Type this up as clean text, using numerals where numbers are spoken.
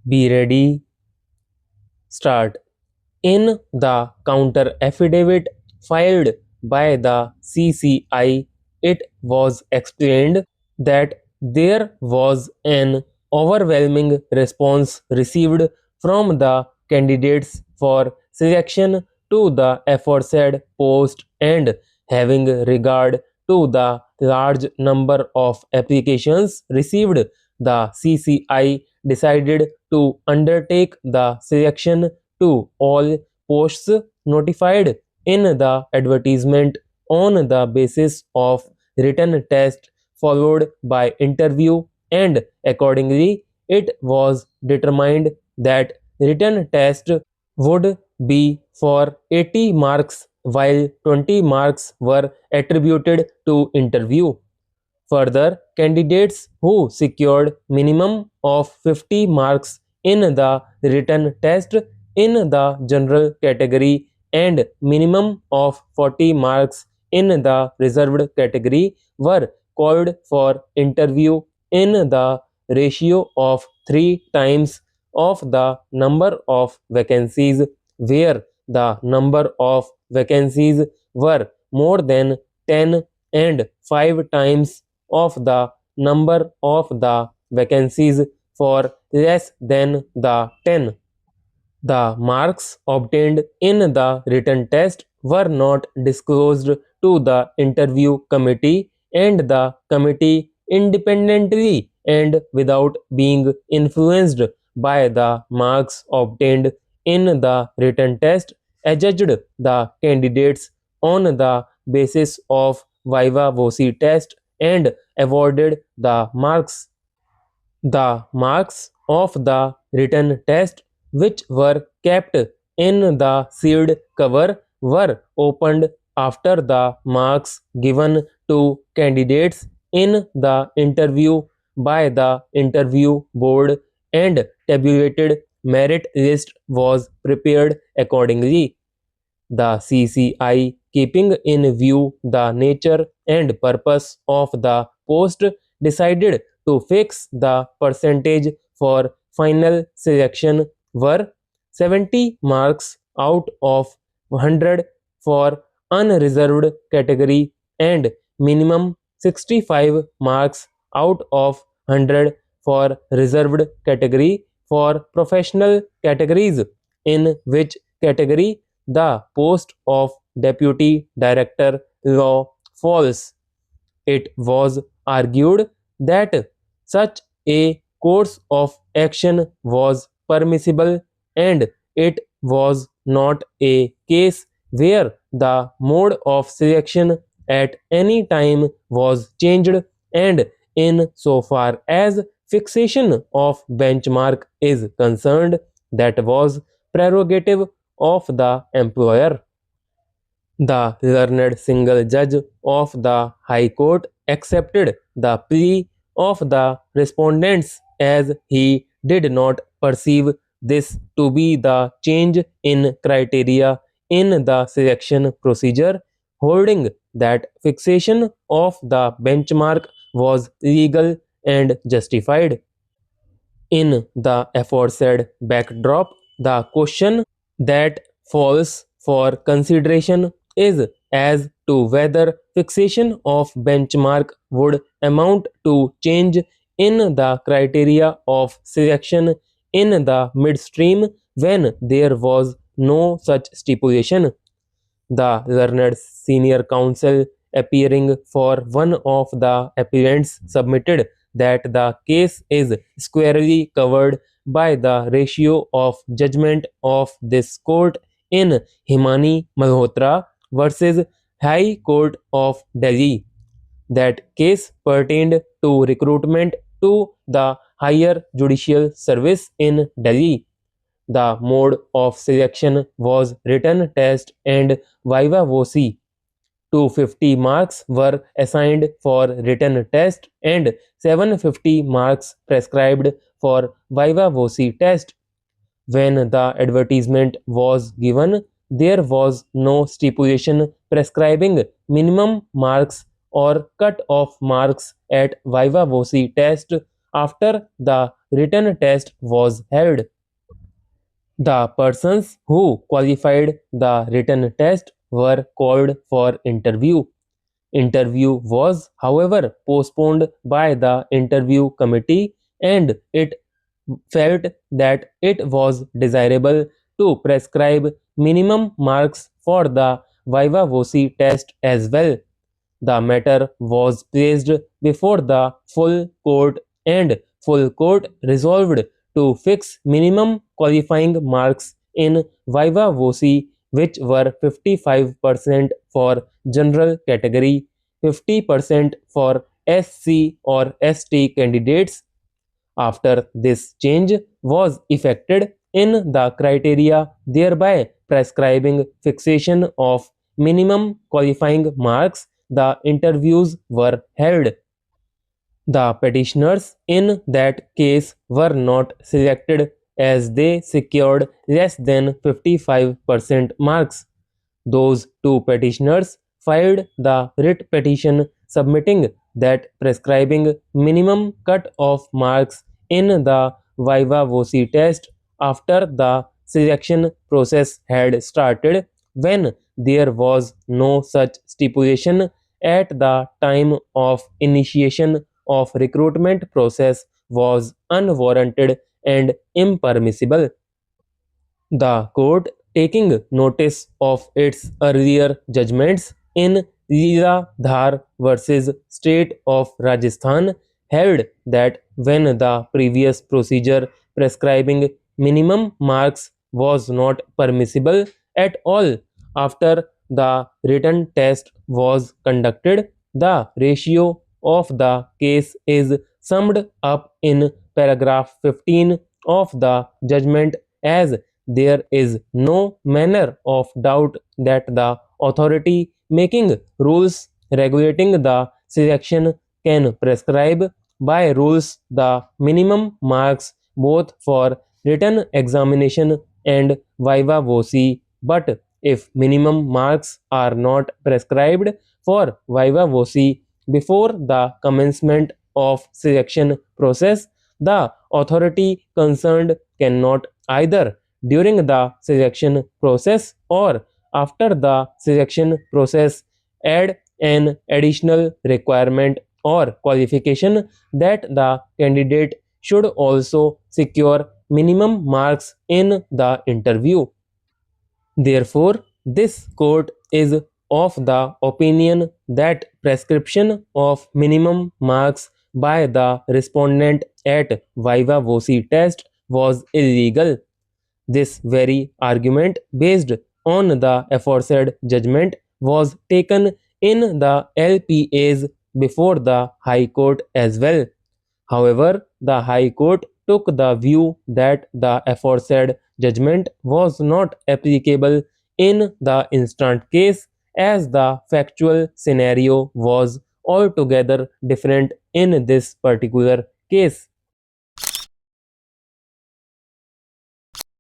Be ready. Start. In the counter affidavit filed by the CCI, it was explained that there was an overwhelming response received from the candidates for selection to the aforesaid post, and having regard to the large number of applications received, the CCI decided to undertake the selection to all posts notified in the advertisement on the basis of written test followed by interview, and accordingly it was determined that written test would be for 80 marks while 20 marks were attributed to interview. Further, candidates who secured minimum of 50 marks in the written test in the general category and minimum of 40 marks in the reserved category were called for interview in the ratio of 3 times of the number of vacancies, where the number of vacancies were more than 10 and 5 times of the number of the vacancies for less than the 10. The marks obtained in the written test were not disclosed to the interview committee, and the committee independently and without being influenced by the marks obtained in the written test adjudged the candidates on the basis of viva voce test and awarded the marks. The marks of the written test, which were kept in the sealed cover, were opened after the marks given to candidates in the interview by the interview board, and tabulated merit list was prepared accordingly. The CCI, keeping in view the nature and purpose of the post, decided to fix the percentage for final selection were 70 marks out of 100 for unreserved category and minimum 65 marks out of 100 for reserved category for professional categories, in which category the post of Deputy Director Law falls. It was argued that such a course of action was permissible, and it was not a case where the mode of selection at any time was changed, and in so far as fixation of benchmark is concerned, that was prerogative of the employer. The learned single judge of the High Court accepted the plea of the respondents, as he did not perceive this to be the change in criteria in the selection procedure, holding that fixation of the benchmark was legal and justified. In the aforesaid backdrop, the question that falls for consideration is as to whether fixation of benchmark would amount to change in the criteria of selection in the midstream when there was no such stipulation. The learned senior counsel appearing for one of the appellants submitted that the case is squarely covered by the ratio of judgment of this court in Himani Malhotra versus High Court of Delhi. That case pertained to recruitment to the higher judicial service in Delhi. The mode of selection was written test and viva voce. 250 marks were assigned for written test and 750 marks prescribed for viva voce test. When the advertisement was given, there was no stipulation prescribing minimum marks or cut off marks at viva voce test after the written test was held. The persons who qualified the written test were called for interview. Interview was, however, postponed by the interview committee, and it felt that it was desirable to prescribe minimum marks for the viva voce test as well. The matter was placed before the full court, and full court resolved to fix minimum qualifying marks in viva voce, which were 55% for general category, 50% for SC or ST candidates. After this change was effected in the criteria, thereby prescribing fixation of minimum qualifying marks, the interviews were held. The petitioners in that case were not selected as they secured less than 55% marks. Those two petitioners filed the writ petition submitting that prescribing minimum cut-off marks in the viva voce test after the selection process had started, when there was no such stipulation at the time of initiation of recruitment process, was unwarranted and impermissible. The court, taking notice of its earlier judgments in Leela Dhar versus State of Rajasthan, held that when the previous procedure prescribing minimum marks was not permissible at all, after the written test was conducted, the ratio of the case is summed up in paragraph 15 of the judgment as there is no manner of doubt that the authority making rules regulating the selection can prescribe by rules the minimum marks both for written examination and viva voce. But if minimum marks are not prescribed for viva voce before the commencement of selection process, the authority concerned cannot either during the selection process or after the selection process add an additional requirement or qualification that the candidate should also secure minimum marks in the interview. Therefore, this court is of the opinion that prescription of minimum marks by the respondent at viva voce test was illegal. This very argument, based on the aforesaid judgment, was taken in the LPAs before the High Court as well. However, the High Court took the view that the aforesaid judgment was not applicable in the instant case, as the factual scenario was altogether different in this particular case.